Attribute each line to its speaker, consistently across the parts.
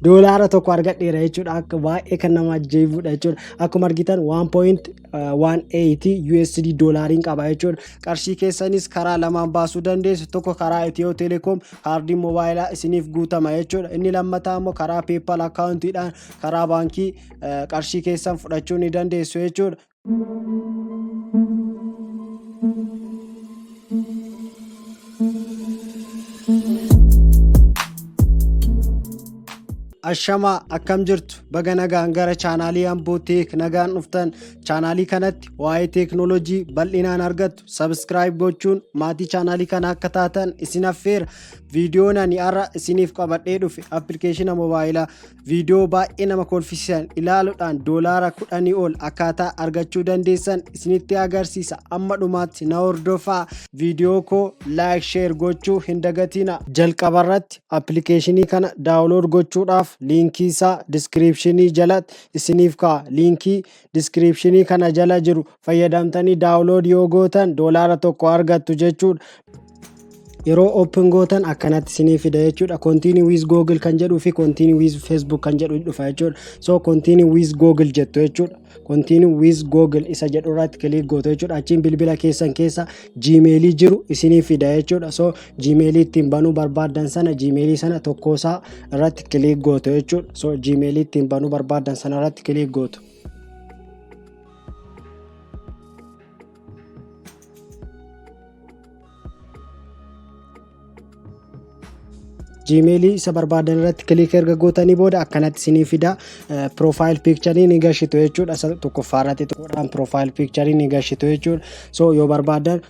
Speaker 1: doolaara tokko argadheera jechuudha. Akka baay'ee kan nama ajaa'ibudha jechuudha. Akkuma argitan 1.180 USD doolaariin qaba jechuudha. Qarshii keessanis karaa lamaan baasuu dandeessu. Tokko karaa Itiyoo Telekoom kaardii moobaayilaa isiniif guutama jechuudha. Inni lammataa immoo karaa PayPal akkaawuntiidhaan karaa baankii qarshii keessan fudhachuu ni dandeessu jechuudha. Ashama akkam jirtu baga nagaan gara chaanaalii Amboo Teek nagaan dhuftan. Chaanaalii kanatti waa'ee teeknooloojii bal'inaan argattu. Subscribe gochuun maatii chaanaalii kana akka taatan isin affeera. Viidiyoon ani har'a isiniif qabadhee dhufe appilikeeshina moobaayilaa viidiyoo baay'ee nama kolfisiisan ilaaluudhaan doolaara 10 ol akkaataa argachuu dandeessan isinitti agarsiisa. Amma dhumaatti na hordofaa. Viidiyoo koo like share gochuu hin dagatina. Jalqabarratti appilikeeshinii kana daawunlood gochuudhaaf linkii isaa descriptionii jalatti isiniif ka'a. Linkii descriptionii kana jala jiru fayyadamtanii daawunlood yoo gootan doolaara tokko argattu jechuudha. Yeroo open gootan akkanatti isiniif fida jechuudha. Continue with Google kan jedhuu fi continue with Facebook kan jedhu dhufa jechuudha. So continue with Google jettu jechuudha. Continue with Google isa jedhu irratti click gootu jechuudha. Achiin bilbila keessan keessa Gmail jiru isiniif fida jechuudha. So Gmail ittiin banuu barbaadan sana Gmail sana tokkosaa irratti click gootu jechuudha. So Gmail ittiin banuu barbaadan sana irratti click gootu. Gmail isa barbaadan irratti click erga gootanii booda akkanatti isiniif fida. Profile picture ni gashitu jechuudha. Tokkoffaa irratti tokkodhaan profile picture ni gashitu jechuudha. So yoo barbaadan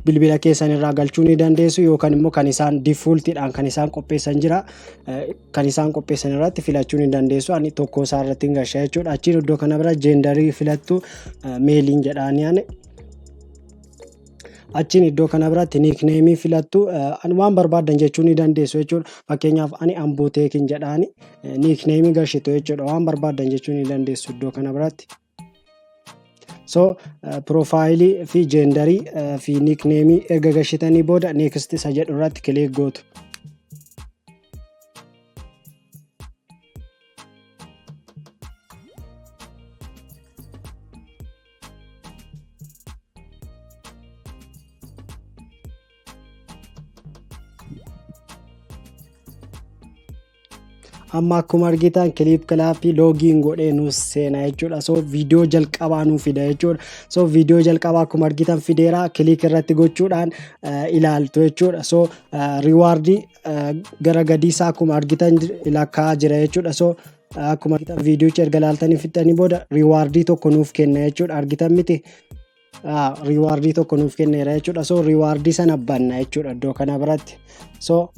Speaker 1: bilbila keessan irraa galchuu ni dandeessu yookaan immoo kan isaan defaultidhaan kan isaan qopheessan jira. Kan isaan qopheessan irratti filachuu ni dandeessu. Ani tokko isaa irratti gashaa jechuudha. Achiin iddoo kana bira genderii filattu meeliin jedhaani. Achiin iddoo kana biratti nickname filattu waan barbaadan jechuu ni dandeessu jechuudha. Fakkeenyaaf ani Amboo Teekin jedhaani nickname gashitu jechuudha. Waan barbaadan jechuu ni dandeessu iddoo kana biratti. So profile fi genderii fi nickname erga gashitanii booda next isa jedhu irratti click gootu. Amma akkuma argitan Clapcode login godhee nuus seena jechuudha. So viidiyoo jalqabaa nuuf fida jechuudha. So viidiyoo jalqabaa akkuma argitan fideera click irratti gochuudhaan ilaaltu jechuudha. So reward gara gadii isaa akkuma argitan lakkaa'aa jira jechuudha. So akkuma argitan viidiyoochi erga ilaaltanii fixanii booda reward tokko nuuf kenna jechuudha. Argitan miti reward tokko nuuf kenneera jechuudha. So reward sana banna jechuudha iddoo kana biratti. So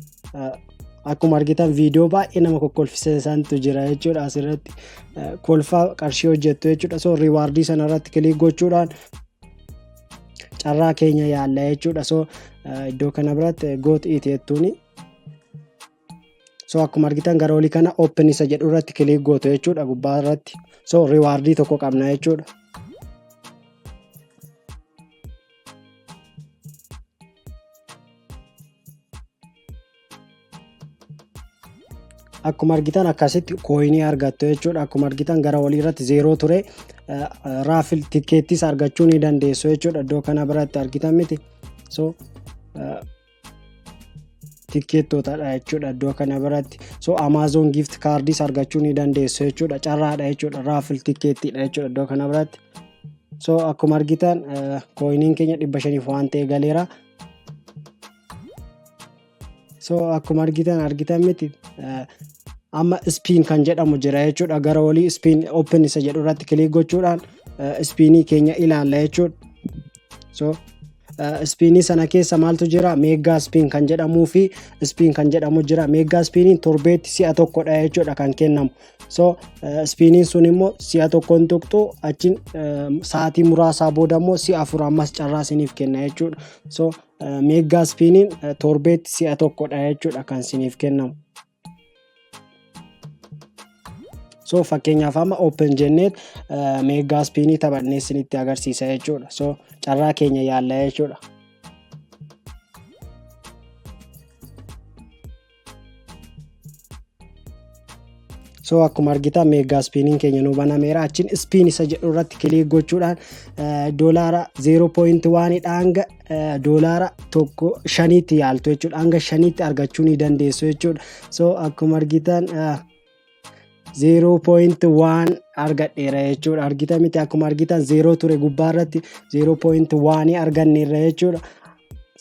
Speaker 1: akkuma argitan viidiyoo baay'ee nama kokkolfisantu jira jechuudha. Asirratti kolfaa qarshii hojjettu jechuudha. So reward sana irratti click gochuudhaan carraa keenya yaalla jechuudha. So iddoo kana biratti got it jettuuni. So akkuma argitan gara olii kana open isa jedhu irratti click gootu jechuudha gubbaa irratti. So reward tokko qabna jechuudha. Akkuma argitan akkasitti coinii argattu jechuudha. Akkuma argitan gara olii irratti 0 ture raffle tickets argachuu ni dandeessu jechuudha. Iddoo kana biratti argitan miti. So tickettootadha jechuudha iddoo kana biratti. So Amazon gift cards argachuu ni dandeessu jechuudha. Carraadha jechuudha. Raffle ticketidha jechuudha iddoo kana biratti. So akkuma argitan coiniin keenya 500 waan ta'e galeera. So akkuma argitan miti amma spin kan jedhamu jira jechuudha. Gara olii spin open isa jedhu irratti click gochuudhaan spinii keenya ilaalla jechuudha. So spinii sana keessa maaltu jira? Mega spin kan jedhamuu fi spin kan jedhamu jira. Mega spiniin torbeetti si'a tokkodha jechuudha kan kennamu. So spiniin sun immoo si'a tokkoon tuqxu achiin sa'aatii muraasaa booda immoo si'a 4 ammas carraa isiniif kenna jechuudha. So mega spiniin torbeetti si'a tokkodha jechuudha kan isiniif kennamu. So fakkeenyaaf amma open jennee mega spinii taphannee isinitti agarsiisa jechuudha. So carraa keenya yaalla jechuudha. So akkuma argitan meegaa spiiniin keenya nu banameera. Achiin spiin isa jedhu irratti kilik gochuudhaan doolaara 0.1 hanga doolaara tokko shaniitti yaaltu jechuudha. Hanga shaniitti argachuu ni dandeessu jechuudha. So akkuma argitan 0.1 argadheera jechuudha. Argitan miti akkuma argitan 0 ture gubbaa irratti 0.1 arganneerra jechuudha.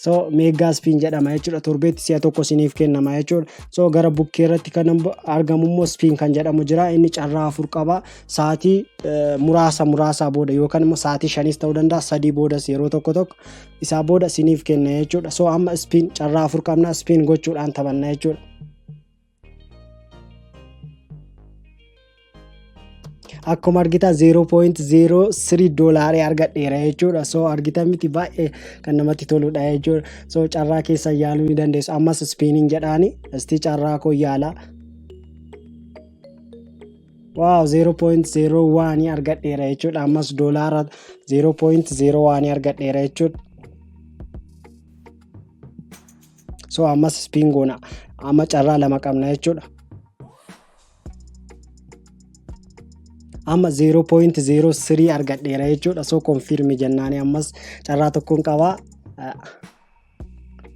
Speaker 1: So meegaa spiin jedhama jechuudha. Torbeetti si'a tokko isiniif kennama jechuudha. So gara bukkee irratti kan argamu immoo spiin kan jedhamu jira. Inni carraa 4 qaba. Sa'aatii muraasa booda yookaan immoo sa'aatii 5 ta'uu danda'a. 3 boodas yeroo tokko isaa booda isiniif kenna jechuudha. So amma spiin carraa 4 qabna. Spiin gochuudhaan taphanna jechuudha. Akkuma argitan 0.03 doolaarii argadheera jechuudha. So argitan miti baay'ee kan namatti toludha jechuudha. So carraa keessa yaaluu ni dandeessu. Ammas spiiniin jedhaani isti carraa koo yaala. Wow 0.01 argadheera jechuudha. Ammas doolaara 0.01 argadheera jechuudha. So ammas spiin goona. Amma carraa lama qabna jechuudha. Amma 0.03 argadheera jechuudha. So confirm jennaani ammas carraa tokkoon qaba.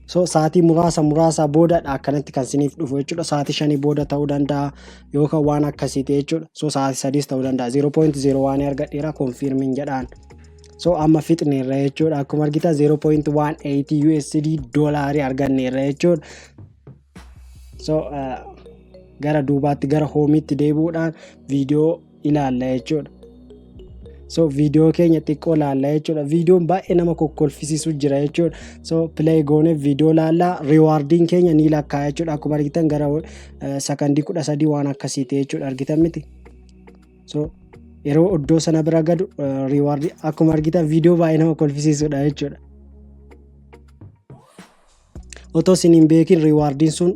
Speaker 1: So sa'aatii muraasa booda akkanatti kan isiniif dhufu jechuudha. Sa'aatii 5 booda ta'uu danda'a yookaan waan akkasiiti jechuudha. So sa'aatii 3 ta'uu danda'a. 0.01 argadheera confirm jedhaan. So amma fixneerra jechuudha. Akkuma argitan 0.18 USD doolaarii arganneerra jechuudha. So gara duubaatti gara hoomiitti deebi'uudhaan viidiyoo ilaalla jechuudha. So viidiyoo keenya xiqqoo ilaalla jechuudha. Viidiyoon baay'ee nama kokkolfisiisu jira jechuudha. So play goone viidiyoo ilaalla. Riwaardiin keenya ni lakkaa jechuudha. Akkuma argitan gara sakandii 13 waan akkasiiti jechuudha. Argitan miti. So yeroo iddoo sana bira gadu riwaardii akkuma argitan viidiyoo baay'ee nama kolfisiisudha jechuudha. Otoo isin hin beekin riwaardiin sun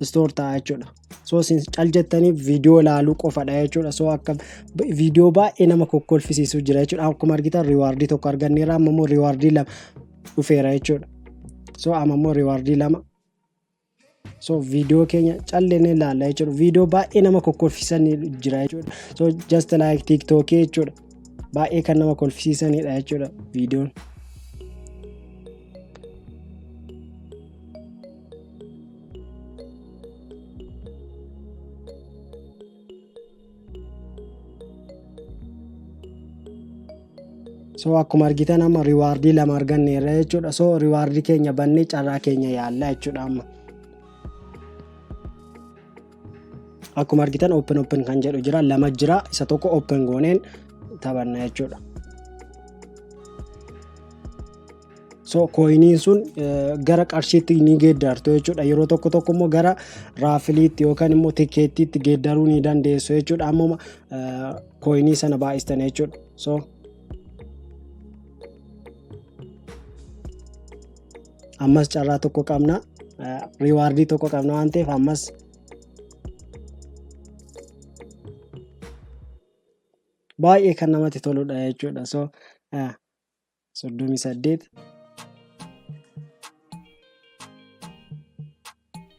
Speaker 1: store ta'a jechuudha. So isin cal jettanii viidiyoo ilaaluu qofadha jechuudha. So akka viidiyoo baay'ee nama kokkolfisiisu jira jechuudha. Akkuma argitan riwaardii tokko arganneera. Amma immoo riwaardii lama dhufeera jechuudha. So amma immoo riwaardii lama. So viidiyoo keenya calleen ilaalla jechuudha. Viidiyoo baay'ee nama kokkolfisan jira jechuudha. So just like TikTok jechuudha. Baay'ee kan nama kolfisiisanidha jechuudha viidiyoon. So akkuma argitan amma riwaardii lama arganneerra jechuudha. So riwaardii keenya bannee carraa keenya yaalla jechuudha amma. Akkuma argitan open kan jedhu jira. Lama jira. Isa tokko open gooneen taphanna jechuudha. So coiniin sun gara qarshiitti ni geeddartu jechuudha. Yeroo tokko immoo gara raafiliitti yookaan immoo tikeettiitti geeddaruu ni dandeessu jechuudha. Amma coinii sana baay'istan jechuudha. So ammas carraa tokko qabna. Riwaardii tokko qabna waan ta'eef ammas baay'ee kan namatti toludha jechuudha. So 38.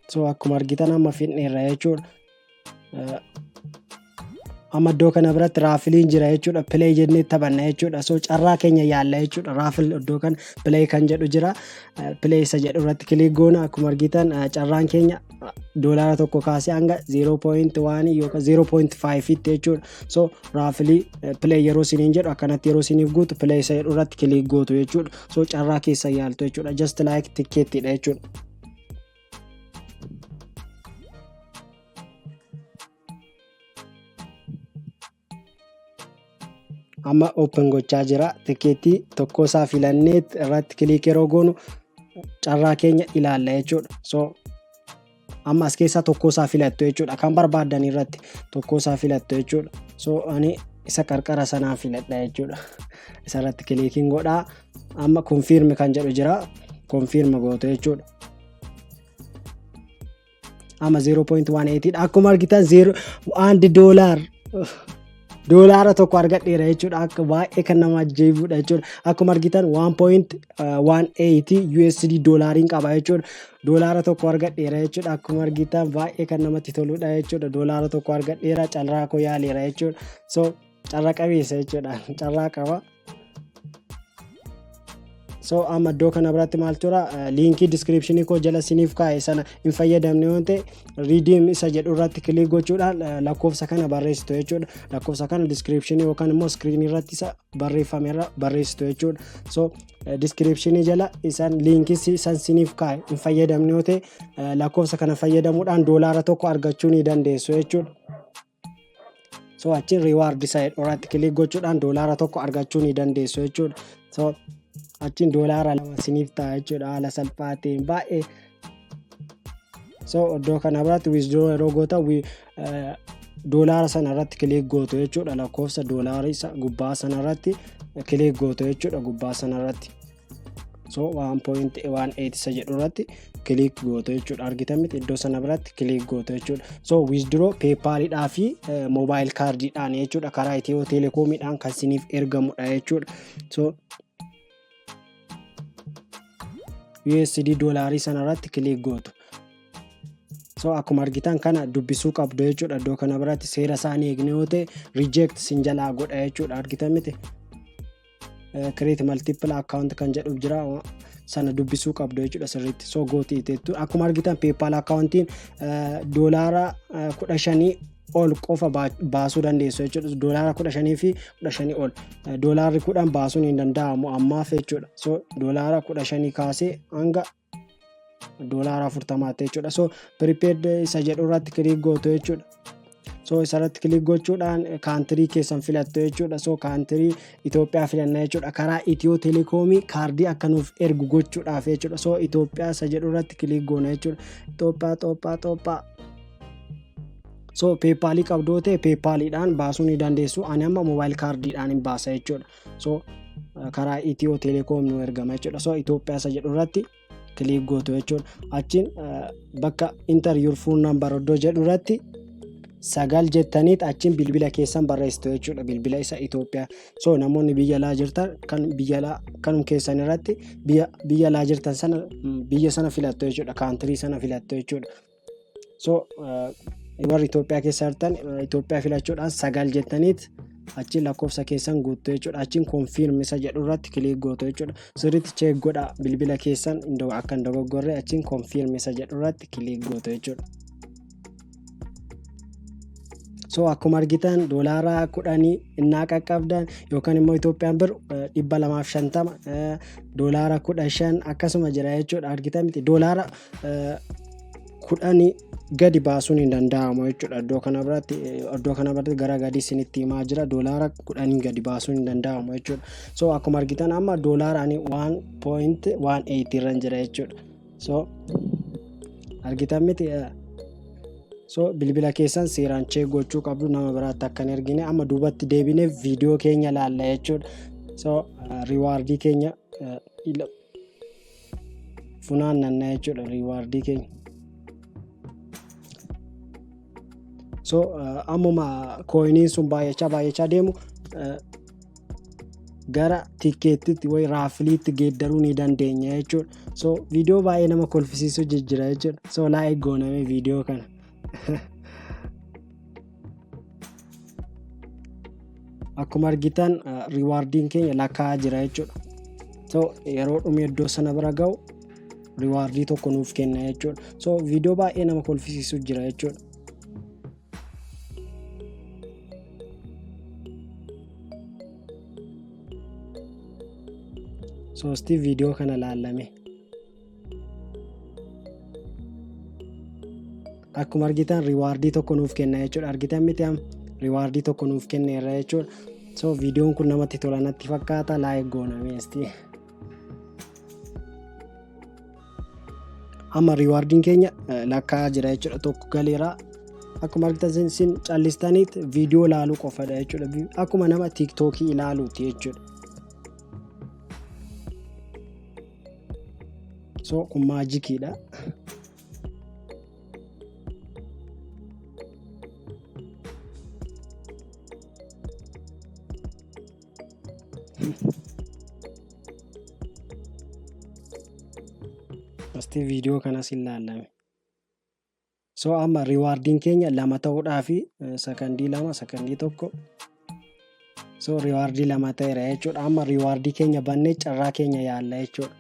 Speaker 1: So akkuma argitan amma fixneerra jechuudha. Amma iddoo kana biratti raafiliin jira jechuudha. Play jennee taphanna jechuudha. So carraa keenya yaalla jechuudha. Raafil iddoo kan play kan jedhu jira. Play isa jedhu irratti kilik goona. Akkuma argitan carraan keenya doolaara tokko kaasee hanga 0.1 yookaan 0.5 itti jechuudha. So raafilii play yeroo isiniin jedhu akkanatti yeroo isiniif guutu play isa jedhu irratti kilik gootu jechuudha. So carraa keessa yaaltu jechuudha. Just like tikeettidha jechuudha. Amma open gochaa jira. Tikeettii tokko isaa filannee irratti kilik yeroo goonu carraa keenya ilaalla jechuudha. So amma as keessaa tokko isaa filattu jechuudha. Kan barbaadan irratti tokko isaa filattu jechuudha. So ani isa qarqara sanaa filadha jechuudha. Isa irratti kilikiin godhaa. Amma confirm kan jedhu jira. Confirm gootu jechuudha. Amma 0.18 akkuma argitan $1 doolaara tokko argadheera jechuudha. Akka baay'ee kan nama ajaa'ibudha jechuudha. Akkuma argitan 1.18 USD doolaariin qaba jechuudha. Doolaara tokko argadheera jechuudha. Akkuma argitan baay'ee kan namatti toludha jechuudha. Doolaara tokko argadheera, carraa koo yaaleera jechuudha. So carraa qabeessa jechuudha. Carraa qaba. So amma iddoo kana biratti maal tura linkii description koo jala isiniif kaa'e sana hin fayyadamne yoo ta'e redeem isa jedhu irratti click gochuudhaan lakkoofsa kana barreessitu jechuudha. Lakkoofsa kana description yookaan immoo screen irratti isa barreeffame irra barreessitu jechuudha. So description jala isan linkii isan isiniif kaa'e hin fayyadamne yoo ta'e lakkoofsa kana fayyadamuudhaan doolaara tokko argachuu ni dandeessu jechuudha. So achi reward side irratti click gochuudhaan doolaara tokko argachuu ni dandeessu jechuudha. So achiin doolaara lama isiniif ta'a jechuudha haala salphaa ta'een baay'ee. So iddoo kana biratti withdraw yeroo goota doolaara sana irratti click gootu jechuudha. Lakkoofsa doolaara isa gubbaa sana irratti click gootu jechuudha gubbaa sana irratti. So 1.18 isa jedhu irratti click gootu jechuudha. Argitan miti iddoo sana biratti click gootu jechuudha. So withdraw PayPal dhaa fi mobile card dhaan jechuudha. Karaa Itiyoo Telekoomidhaan kan isiniif ergamudha jechuudha. So USD doolaarii sana irratti click gootu. So akkuma argitan kana dubbisuu qabdu jechuudha. Iddoo kana biratti seera isaanii eegne yoo ta'e reject sin jalaa godha jechuudha. Argitan miti create multiple account kan jedhu jira sana dubbisuu qabdu jechuudha sirriitti. So gooti iteettu akkuma argitan PayPal accountiin doolaara 15 ol qofa baasuu dandeessu jechuudha. Doolaara 15 fi 15 ol doolaarri 10 baasuun hin danda'amu ammaaf jechuudha. So doolaara 15 kaasee hanga doolaara 40 jechuudha. So prepared isa jedhu irratti click gootu jechuudha. So isa irratti click gochuudhaan country keessan filattu jechuudha. So country Itoophiyaa filanna jechuudha. Karaa Itiyoo Telekoomii kaardii akka nuuf ergu gochuudhaaf jechuudha. So Itoophiyaa isa jedhu irratti click goona jechuudha. Itoophiyaa. So PayPal qabdoo ta'e PayPal dhaan baasuu ni dandeessu. Ani amma mobile card dhaan hin baasa jechuudha. So karaa Itiyoo Telekoom nu ergama jechuudha. So Itoophiyaa isa jedhu irratti click gootu jechuudha. Achiin bakka enter your phone number iddoo jedhu irratti 9 jettaniit achiin bilbila keessan barreessitu jechuudha. Bilbila isa Itoophiyaa. So namoonni biyya alaa jirtan kan biyya alaa kanum keessan irratti biyya alaa jirtan sana biyya sana filattu jechuudha. Country sana filattu jechuudha. So warri Itoophiyaa keessa jirtan Itoophiyaa filachuudhaan 9 jettaniit achiin lakkoofsa keessan guuttu jechuudha. Achiin confirm isa jedhu irratti click gootu jechuudha. Sirriitti check godha bilbila keessan akka hin dogoggorre achiin confirm isa jedhu irratti click gootu jechuudha. So akkuma argitan doolaara 10 innaa qaqqabdan yookaan immoo Itoophiyaan bir 250 doolaara 15 akkasuma jira jechuudha. Argitan miti doolaara 10 gadi baasuun hin danda'amu jechuudha. Iddoo kana biratti gara gadi isinitti himaa jira. Doolaara 10 gadi baasuun hin danda'amu jechuudha. So akkuma argitan amma doolaara 1.18 irra jira jechuudha. So argitan miti so bilbila keessan seeraan check gochuu qabdu nama biraatti akka hin ergine. Amma duubatti deebinee viidiyoo keenya laalla jechuudha. So rewardii keenya funaannanna jechuudha rewardii keenya. So ammuma coiniin sun baay'achaa deemu gara tikeettiitti way raafiliitti geeddaruu ni dandeenya jechuudha. So viidiyoo baay'ee nama kolfisiisu jira jechuudha. So like gooname viidiyoo kana. Akkuma argitan rewardiin keenya lakkaa'aa jira jechuudha. So yeroo dhumee iddoo sana bira ga'u rewardii tokko nuuf kenna jechuudha. So viidiyoo baay'ee nama kolfisiisu jira jechuudha. So sti viidiyoo kana laallame. Akkuma argitan rewardii tokko nuuf kenna jechuudha. Argitan miti am rewardii tokko nuuf kenneera jechuudha. So viidiyoon kun namatti tola natti fakkaata like gooname sti. Amma rewardiin keenya lakkaa'aa jira jechuudha. Tokko galeera. Akkuma argitan sin callistaniit viidiyoo laaluu qofadha jechuudha. Akkuma nama TikTokii ilaaluuti jechuudha. So kun maajikiidha. Asti video kanas ilaalame. So amma rewarding keenya lama ta'uudhaafi sakandii lama sakandii tokko. So rewardii lama ta'eera jechuudha. Amma rewardii keenya bannee carraa keenya yaalla jechuudha.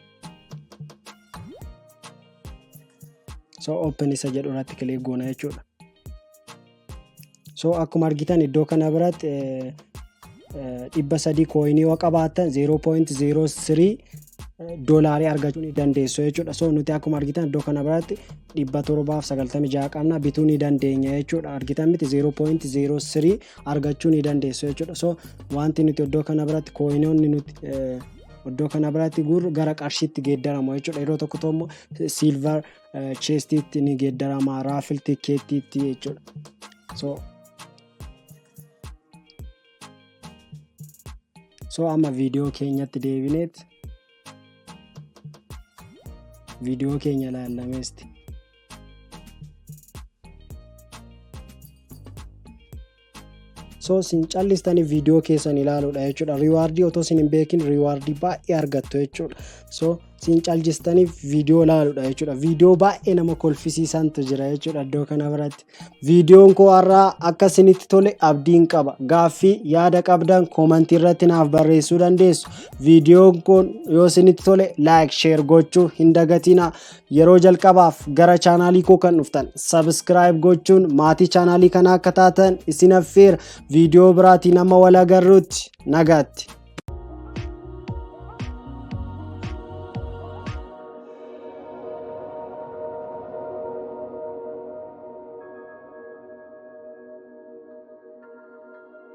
Speaker 1: So open isa jedhu irratti click goona jechuudha. So akkuma argitan iddoo kana biratti 300 coin yoo qabaatan 0.03 doolaarii argachuu ni dandeessu jechuudha. So nuti akkuma argitan iddoo kana biratti 796 qabna bituu ni dandeenya jechuudha. Argitan miti 0.03 argachuu ni dandeessu jechuudha. So wanti nuti iddoo kana biratti coinonni nuti iddoo kana biratti gurru gara qarshiitti geeddaramu jechuudha. Yeroo tokko tokko silver chestiitti ni geeddarama, raffle ticketiitti jechuudha. So amma video keenyatti deebineet video keenya ilaallameesti. So sin callistanii video keessan ilaaluudha jechuudha. Rewardii otoo sin hin beekin rewardii baay'ee argattu jechuudha. So sin callistanii video ilaaluudha jechuudha. Video baay'ee nama kolfisiisantu jira jechuudha iddoo kana biratti. Videoon koo har'aa akka isinitti tole abdiin qaba. Gaaffii yaada qabdan comment irratti naaf barreessuu dandeessu. Videoon kun yoo isinitti tole like share gochuu hin dagatina. Yeroo jalqabaaf gara chaanaalii koo kan dhuftan subscribe gochuun maatii chaanaalii kana akka taatan isin affeera. Video biraatiin amma wal agarruutti nagaatti.